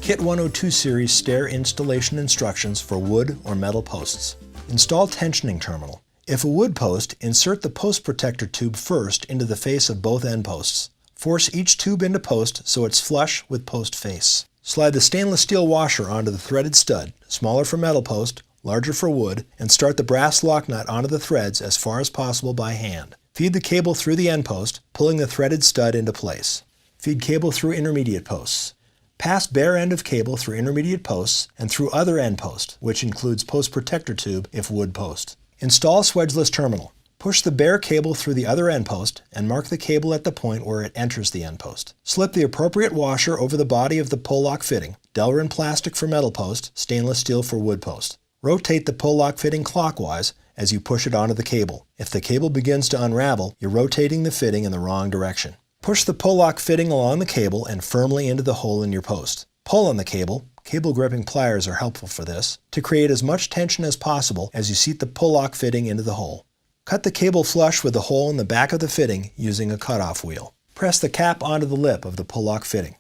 Kit 102 Series Stair installation instructions for wood or metal posts. Install tensioning terminal. If a wood post, insert the post protector tube first into the face of both end posts. Force each tube into post so it's flush with post face. Slide the stainless steel washer onto the threaded stud, smaller for metal post, larger for wood, and start the brass lock nut onto the threads as far as possible by hand. Feed the cable through the end post, pulling the threaded stud into place. Feed cable through intermediate posts. Pass bare end of cable through intermediate posts and through other end post, which includes post protector tube if wood post. Install Swageless terminal. Push the bare cable through the other end post and mark the cable at the point where it enters the end post. Slip the appropriate washer over the body of the pull lock fitting, Delrin plastic for metal post, stainless steel for wood post. Rotate the pull lock fitting clockwise as you push it onto the cable. If the cable begins to unravel, you're rotating the fitting in the wrong direction. Push the pull lock fitting along the cable and firmly into the hole in your post. Pull on the cable gripping pliers are helpful for this, to create as much tension as possible as you seat the pull lock fitting into the hole. Cut the cable flush with the hole in the back of the fitting using a cutoff wheel. Press the cap onto the lip of the pull lock fitting.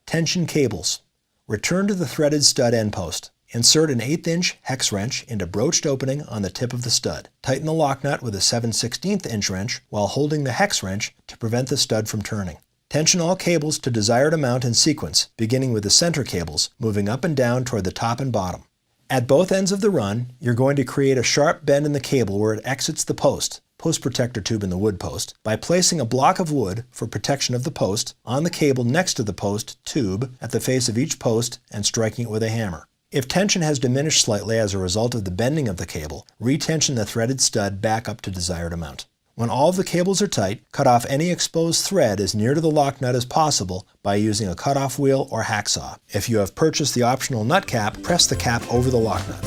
Tension cables. Return to the threaded stud end post. Insert an 1/8" hex wrench into broached opening on the tip of the stud. Tighten the lock nut with a 7/16 inch wrench while holding the hex wrench to prevent the stud from turning. Tension all cables to desired amount in sequence, beginning with the center cables, moving up and down toward the top and bottom. At both ends of the run, you're going to create a sharp bend in the cable where it exits the post protector tube in the wood post, by placing a block of wood for protection of the post on the cable next to the post tube at the face of each post and striking it with a hammer. If tension has diminished slightly as a result of the bending of the cable, retension the threaded stud back up to desired amount. When all of the cables are tight, cut off any exposed thread as near to the lock nut as possible by using a cutoff wheel or hacksaw. If you have purchased the optional nut cap, press the cap over the lock nut.